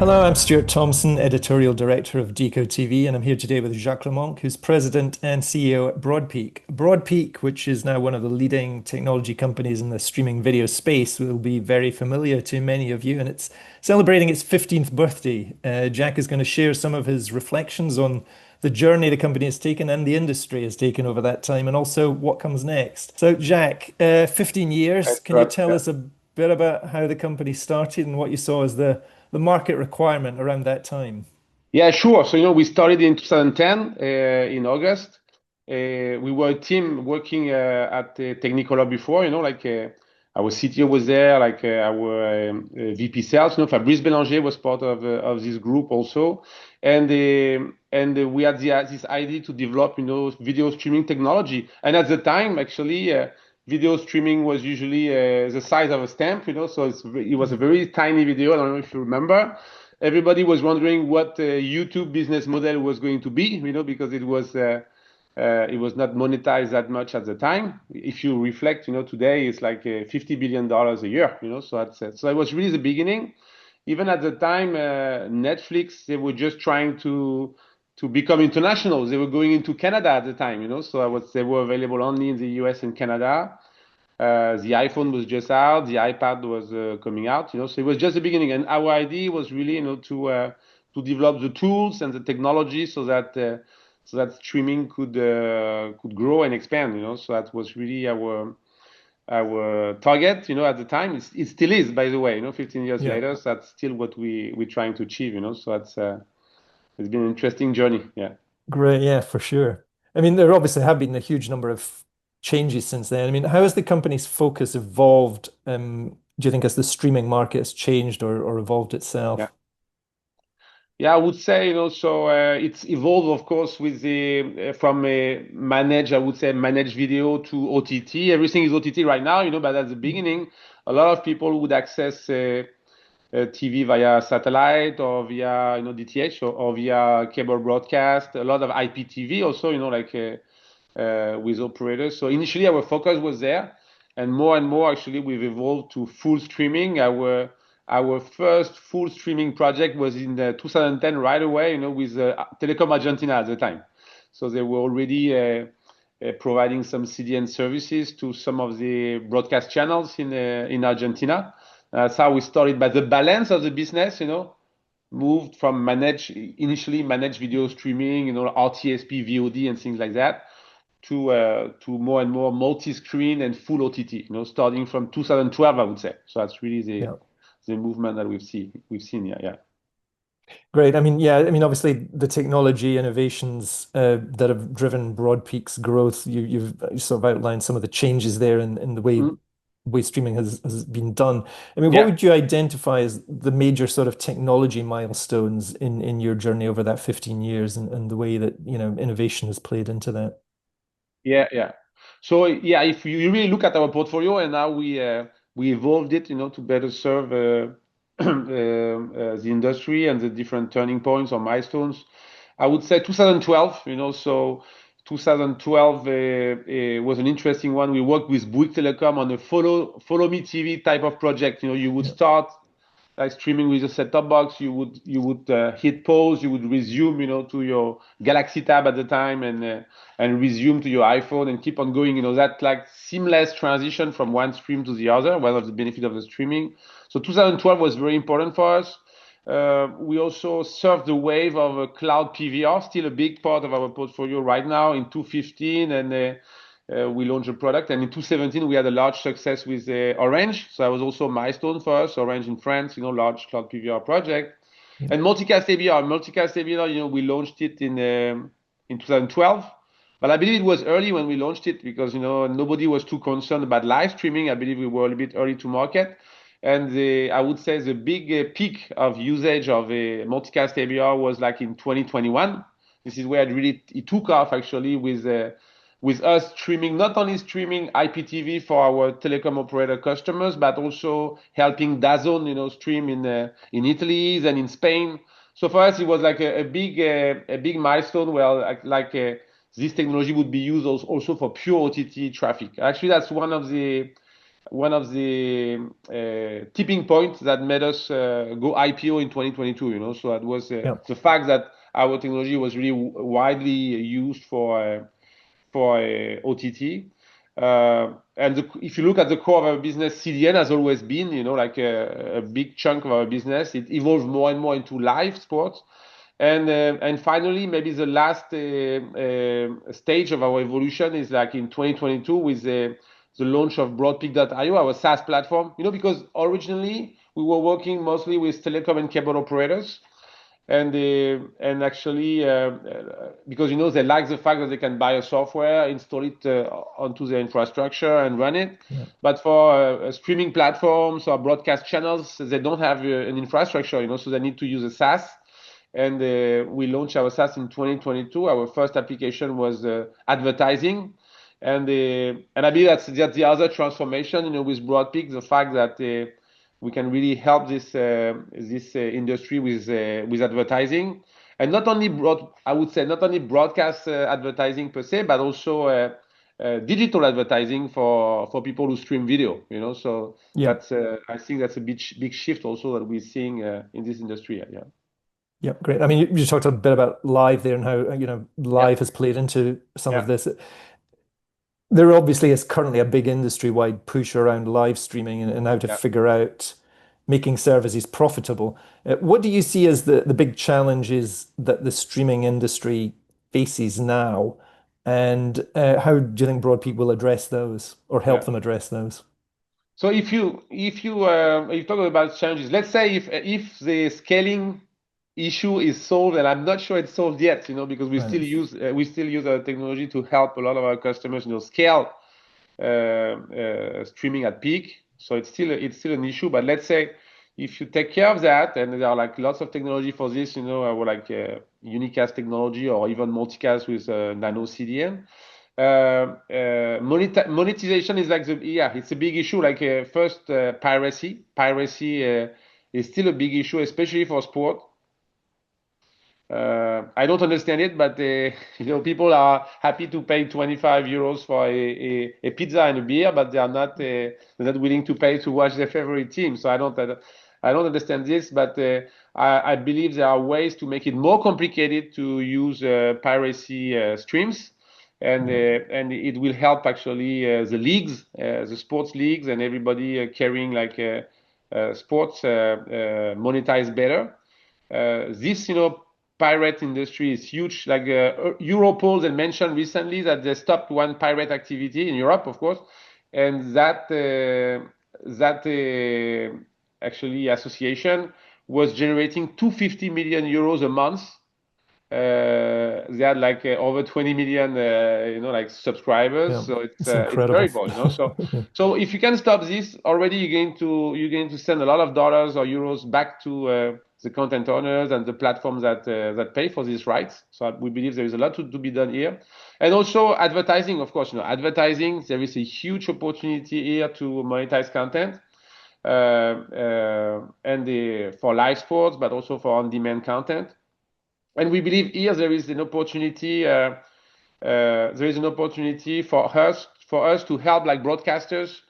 Hello, I'm Stuart Thompson, Editorial Director of decodeTV, and I'm here today with Jacques Le Mancq, who's President and CEO at Broadpeak. Broadpeak, which is now one of the leading technology companies in the streaming video space, will be very familiar to many of you, and it's celebrating its 15th birthday. Jack is going to share some of his reflections on the journey the company has taken and the industry has taken over that time, and also what comes next. So, Jack, 15 years, can you tell us a bit about how the company started and what you saw as the market requirement around that time? Yeah, sure. So, we started in 2010 in August. We were a team working at Technicolor before, our CTO was there, our VP sales, Fabrice Bélanger was part of this group also. And we had this idea to develop, video streaming technology. And at the time, actually, video streaming was usually the size of a stamp, so it was a very tiny video. I don't know if you remember. Everybody was wondering what the YouTube business model was going to be, because it was not monetized that much at the time. If you reflect, today it's like $50 billion a year, so it was really the beginning. Even at the time, Netflix, they were just trying to become international. They were going into Canada at the time, so they were available only in the US and Canada. The iPhone was just out, the iPad was coming out, so it was just the beginning. And our idea was really, to develop the tools and the technology so that streaming could grow and expand, So that was really our target, at the time. It still is, by the way, 15 years Yeah. later. So that's still what we're trying to achieve, So it's been an interesting journey. Yeah. Great, yeah, for sure. I mean, there obviously have been a huge number of changes since then. I mean, how has the company's focus evolved? Do you think as the streaming market has changed or evolved Yeah. itself? Yeah, I would say, so it's evolved, of course, with the from a managed, I would say, managed video to OTT. Everything is OTT right now, but at the beginning, a lot of people would access TV via satellite or via, DTH or via cable broadcast. A lot of IPTV also, with operators. So initially, our focus was there, and more actually, we've evolved to full streaming. Our first full streaming project was in 2010, right away, with Telecom Argentina at the time. So they were already providing some CDN services to some of the broadcast channels in Argentina. That's how we started. But the balance of the business, moved from initially managed video streaming, RTSP, VOD, and things like that, to more and more multi-screen and full OTT, starting from 2012, I would say. So that's really Yeah. the movement that we've seen. Yeah. Great. I mean, yeah, I mean, obviously the technology innovations that have driven Broadpeak's growth, you've sort of outlined some of the changes there in the way Mhm. streaming has been done. I mean, what Yeah. would you identify as the major sort of technology milestones in your journey over that 15 years and the way that, innovation has played into that? Yeah. So yeah, if you really look at our portfolio, and now we evolved it, to better serve the industry and the different turning points or milestones. I would say 2012, so 2012 was an interesting one. We worked with Bouygues Telecom on a follow me TV type of project. You would Yeah. start like streaming with a set-top box. You would hit pause. You would resume, to your Galaxy Tab at the time, and resume to your iPhone and keep on going. That like seamless transition from one stream to the other. One of the benefits of the streaming. So 2012 was very important for us. We also surfed the wave of cloud PVR, still a big part of our portfolio right now in 2015, and we launched a product. And in 2017, we had a large success with Orange. So that was also a milestone for us. Orange in France, large cloud PVR project. Yeah. And multicast AVR. Multicast AVR, we launched it in 2012. But I believe it was early when we launched it because, nobody was too concerned about live streaming. I believe we were a little bit early to market. And I would say the big peak of usage of a multicast AVR was like in 2021. This is where it took off actually with us streaming, not only streaming IPTV for our telecom operator customers, but also helping DAZN, stream in Italy and in Spain. So for us, it was like a big milestone where this technology would be used also for pure OTT traffic. Actually, that's one of the one of the tipping points that made us go IPO in 2022. So that was Yeah. the fact that our technology was really widely used for OTT. And if you look at the core of our business, CDN has always been, like a big chunk of our business. It evolved more and more into live sports. And finally, maybe the last stage of our evolution is like in 2022 with the launch of Broadpeak.io, our SaaS platform. Because originally we were working mostly with telecom and cable operators, and actually because they like the fact that they can buy a software, install it onto their infrastructure and run it. Yeah. But for streaming platforms or broadcast channels, they don't have an infrastructure, so they need to use a SaaS. And we launched our SaaS in 2022. Our first application was advertising, and I believe that's the other transformation, with Broadpeak, the fact that we can really help this industry with advertising, and not only I would say not only broadcast advertising per se, but also digital advertising for people who stream video. So Yeah. that's I think that's a big shift also that we're seeing in this industry. Yeah, Yeah, great. I mean, you talked a bit about live there and how, yeah, live has played into some of yeah, this. There obviously is currently a big industry-wide push around live streaming and how to yeah. figure out making services profitable. What do you see as the big challenges that the streaming industry faces now? And how do you think Broadpeak will address those or help Yeah. them address those? So if you're talking about challenges, let's say if the scaling issue is solved, and I'm not sure it's solved yet, because Right. we still use our technology to help a lot of our customers, scale streaming at peak. So it's still an issue. But let's say if you take care of that, and there are like lots of technology for this, or like unicast technology or even multicast with nano CDN. Monetization is like it's a big issue. Like first, piracy. Piracy is still a big issue, especially for sport. I don't understand it, but people are happy to pay 25 euros for a pizza and a beer, but they're not willing to pay to watch their favorite team. So I don't understand this, but I believe there are ways to make it more complicated to use piracy streams, and Yeah. and it will help actually the leagues, the sports leagues, and everybody carrying like sports monetize better. This pirate industry is huge. Like Europol, they mentioned recently that they stopped one pirate activity in Europe, of course, and that actually association was generating 250 million euros a month. They had like over 20 million, like subscribers. Yeah. So it's It's it's incredible. terrible. So Yeah. so if you can stop this, already you're going to send a lot of dollars or euros back to the content owners and the platforms that pay for these rights. So we believe there is a lot to be done here, and also advertising. Of course, advertising. There is a huge opportunity here to monetize content. And for live sports, but also for on-demand content. And we believe here there is an opportunity for us to help like broadcasters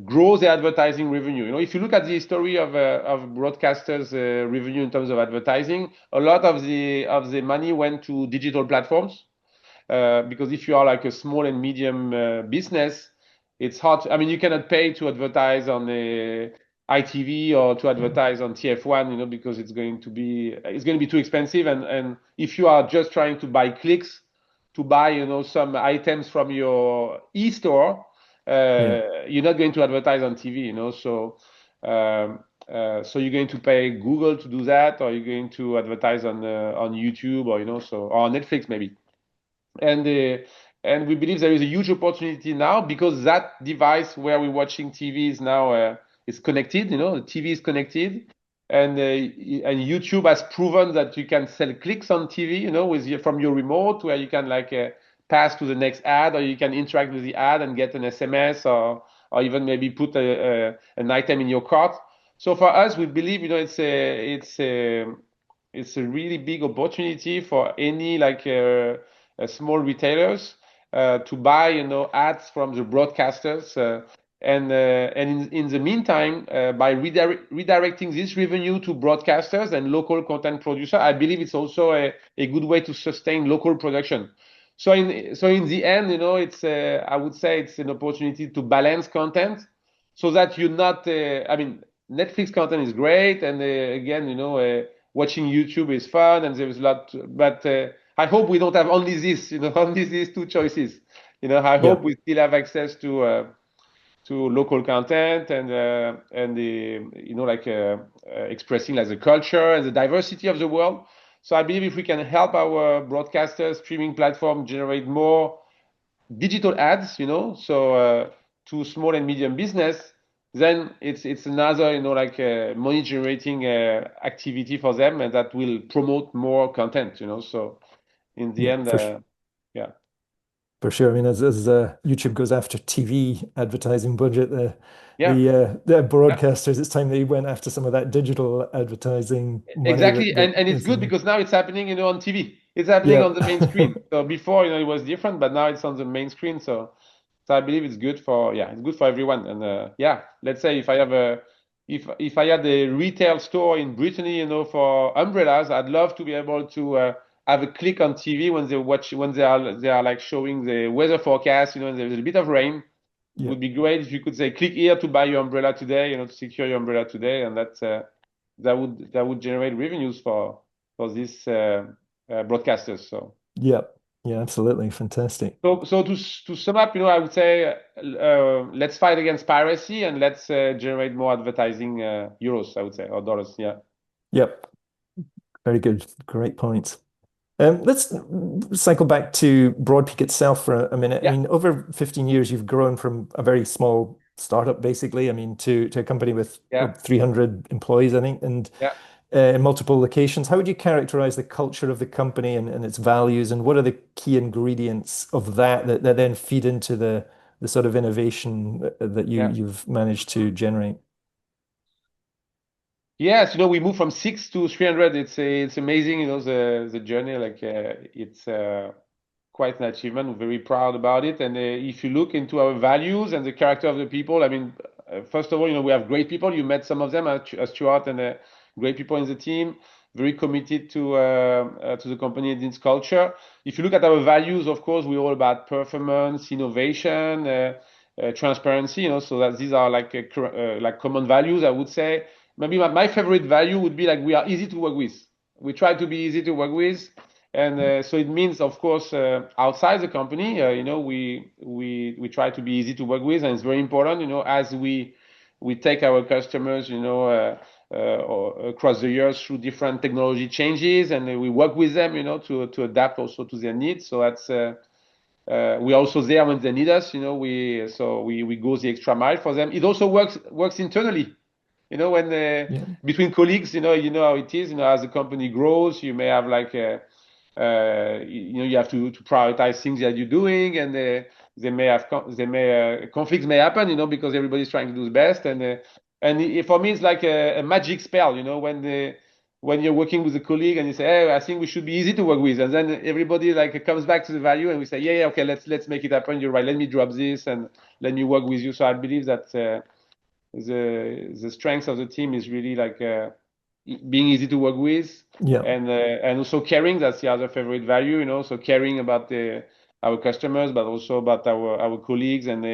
grow the advertising revenue. If you look at the history of broadcasters' revenue in terms of advertising, a lot of the money went to digital platforms. Because if you are like a small and medium business, it's hard. I mean, you cannot pay to advertise on ITV or to Yeah. advertise on TF1, because it's going to be too expensive. And if you are just trying to buy clicks to buy, some items from your e-store, Yeah. you're not going to advertise on TV. So you're going to pay Google to do that, or you're going to advertise on YouTube, or on Netflix maybe. And we believe there is a huge opportunity now because that device where we're watching TV is now is connected. The TV is connected, and YouTube has proven that you can sell clicks on TV. From your remote, where you can like pass to the next ad, or you can interact with the ad and get an SMS, or even maybe put an item in your cart. So for us, we believe it's a really big opportunity for any like small retailers to buy ads from the broadcasters. And in the meantime, by redirecting this revenue to broadcasters and local content producer, I believe it's also a good way to sustain local production. So in the end, it's I would say it's an opportunity to balance content, so that you're not. I mean, Netflix content is great, and again, watching YouTube is fun, and there's a lot. But I hope we don't have only this, only these two choices. I Yeah. hope we still have access to local content and the expressing like the culture and the diversity of the world. So I believe if we can help our broadcasters, streaming platform generate more digital ads, to small and medium business, then it's another money generating activity for them, and that will promote more content. So in the Yeah, end, yeah. for sure. I mean, as YouTube goes after TV advertising budget, Yeah. the Yeah. broadcasters, it's time they went after some of that digital advertising money Exactly, that and it's is good in there. because now it's happening, on TV. It's happening Yeah. on the main screen. So before, it was different, but now it's on the main screen. So I believe it's good for, yeah, it's good for everyone. And yeah, let's say if I had a retail store in Brittany, for umbrellas, I'd love to be able to have a click on TV when they are like showing the weather forecast, and there's a bit of rain. It Yeah. would be great if you could say, click here to buy your umbrella today, to secure your umbrella today, and that would generate revenues for these broadcasters. So Yeah. Yeah, absolutely. Fantastic. to sum up, I would say, let's fight against piracy, and let's generate more advertising euros, I would say, or dollars. Yeah. Yep. Very good. Great points. Let's cycle back to Broadpeak itself for a minute. I Yeah. mean, over 15 years, you've grown from a very small startup, basically, I mean, to a company with Yeah. 300 employees, I think, and Yeah. in multiple locations. How would you characterize the culture of the company and its values, and what are the key ingredients of that then feed into the sort of innovation that Yeah. you've managed to generate? Yes, we moved from 6 to 300. It's amazing, the journey. Like it's quite an achievement. We're very proud about it. And if you look into our values and the character of the people, I mean, first of all, we have great people. You met some of them, Stuart, and great people in the team. Very committed to the company and its culture. If you look at our values, of course, we're all about performance, innovation, transparency. So that these are like common values, I would say. Maybe my favorite value would be like we are easy to work with. We try to be easy to work with, and so it means, of course, outside the company, we try to be easy to work with, and it's very important, as we take our customers, across the years through different technology changes, and we work with them, to adapt also to their needs. So that's we're also there when they need us. We go the extra mile for them. It also works internally. When Yeah. between colleagues, you know how it is. As the company grows, you may have you have to prioritize things that you're doing, and conflicts may happen, because everybody's trying to do the best, and for me, it's like a magic spell, when you're working with a colleague and you say, hey, I think we should be easy to work with, and then everybody comes back to the value, and we say, yeah, okay, let's make it happen. You're right. Let me drop this and let me work with you. So I believe that the strength of the team is really being easy to work with, Yeah. and also caring. That's the other favorite value, so caring about our customers, but also about our colleagues, and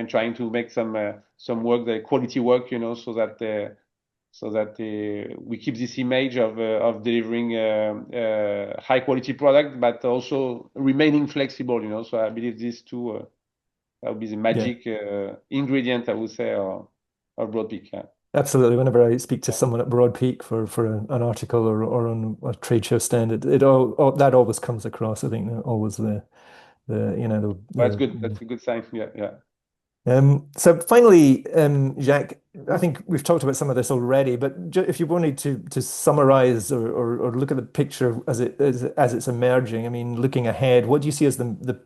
trying to make some work, the quality work, so that we keep this image of delivering high quality product, but also remaining flexible. So I believe these two that would be the Yeah. magic ingredient, I would say, of Broadpeak. Yeah. Absolutely. Whenever I speak to someone at Broadpeak for an article or on a trade show stand, it all that always comes across. I think always the you know Well, that's good. That's a good sign. Yeah, yeah, so finally, Jacques, I think we've talked about some of this already, but if you wanted to summarize or look at the picture as it's emerging, I mean, looking ahead, what do you see as the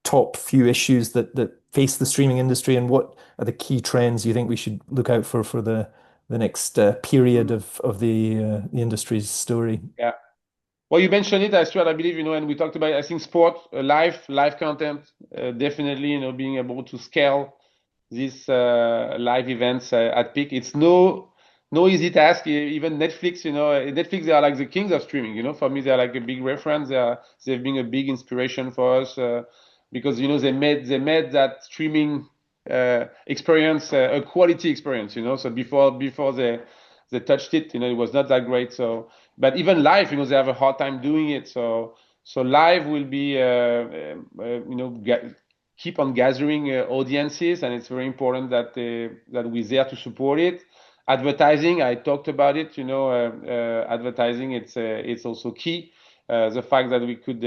top few issues that face the streaming industry, and what are the key trends you think we should look out for the next period Mhm. of the industry's story? Yeah. Well, you mentioned it, Stuart, I believe, and we talked about, I think, sport, live content, definitely, being able to scale these live events at peak. It's no easy task. Even Netflix, Netflix, they are like the kings of streaming. For me, they're like a big reference. They've been a big inspiration for us because they made that streaming experience a quality experience. So before they touched it, it was not that great. So, but even live, they have a hard time doing it. So live will be, keep on gathering audiences, and it's very important that we're there to support it. Advertising, I talked about it. Advertising, it's also key. The fact that we could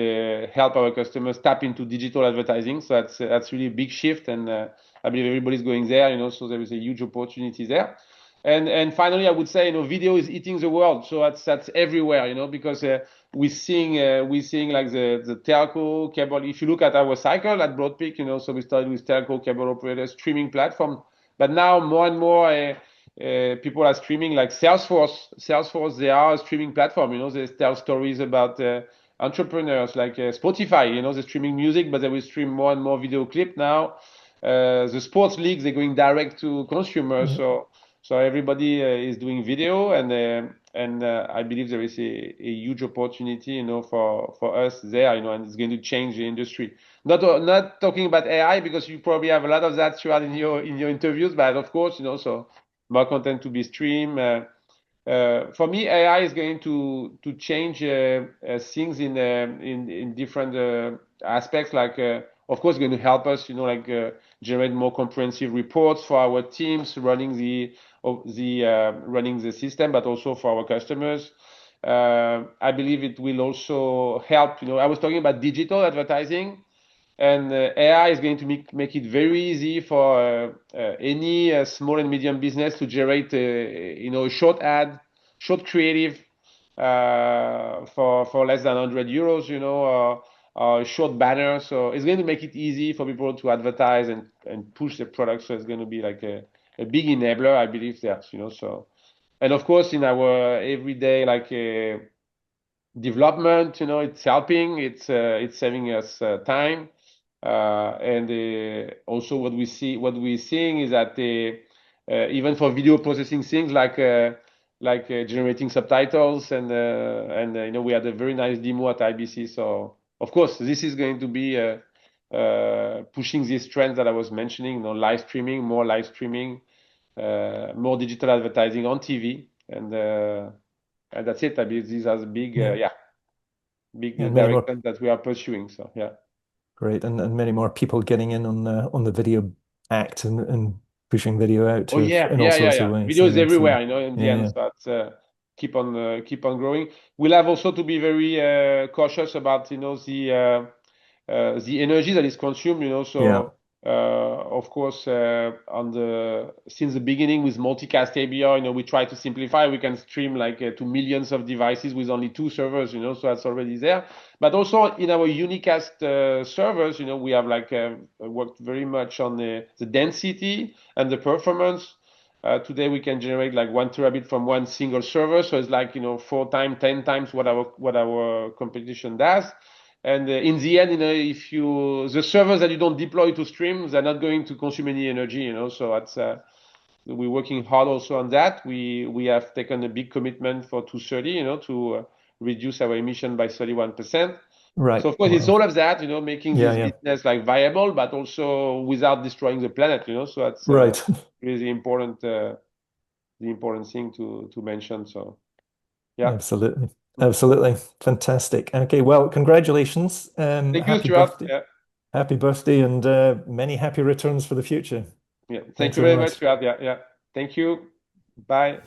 help our customers tap into digital advertising, so that's really a big shift, and I believe everybody's going there. So there is a huge opportunity there. And finally, I would say, video is eating the world. So that's everywhere, because we're seeing like the telco cable. If you look at our cycle at Broadpeak, so we started with telco cable operators streaming platform, but now more and more people are streaming, like Salesforce. Salesforce, they are a streaming platform. They tell stories about entrepreneurs, like Spotify. They're streaming music, but they will stream more and more video clip now. The sports leagues, they're going direct to consumers. Yeah. So everybody is doing video, and I believe there is a huge opportunity, for us there, and it's going to change the industry. Not talking about AI, because you probably have a lot of that throughout in your interviews, but of course, so more content to be streamed. For me, AI is going to change things in different aspects. Like, of course, going to help us, like generate more comprehensive reports for our teams running the system, but also for our customers. I believe it will also help. I was talking about digital advertising. And AI is going to make it very easy for any small and medium business to generate, a short ad, short creative for less than 100 euros, or a short banner. So it's going to make it easy for people to advertise and push their products. So it's going to be like a big enabler, I believe that, so. And of course, in our everyday, like, development, it's helping, it's saving us time. And also what we're seeing is that even for video processing things, like generating subtitles, and we had a very nice demo at IBC. So of course this is going to be pushing these trends that I was mentioning, live streaming, more live streaming, more digital advertising on TV, and that's it. I believe these are the Yeah. big Yeah, and many more. directions that we are pursuing. So yeah. Great, and many more people getting in on the video act and pushing video out Oh yeah, in all yeah, yeah, sorts of yeah. ways. Video is Yeah, everywhere, so in the yeah, end. yeah, So that's keep on growing. We'll have also to be very cautious about the energy that is consumed. yeah, So of course, since the beginning with multicast ABR, we try to simplify. We can stream like to millions of devices with only two servers. So that's already there. But also in our unicast servers, we have like worked very much on the density and the performance. Today we can generate like 1 terabit from one single server, so it's like 4 times, 10 times what our competition does. And in the end, if the servers that you don't deploy to stream, they're not going to consume any energy. So that's we're working hard also on that. We have taken a big commitment for 2030, to reduce our emission by 31%. right. So of course, it's Wow. all of that, making Yeah, this yeah, business like viable, but also without destroying the planet. So that's right. really important, the important thing to mention. So yeah. Absolutely, absolutely, fantastic. Okay, well, congratulations. Thank you, Happy Stuart. birthday, Yeah, happy birthday, and many happy returns for the future. yeah. Thank Thanks you very very much, much. Stuart. Yeah, yeah. Thank you. Bye.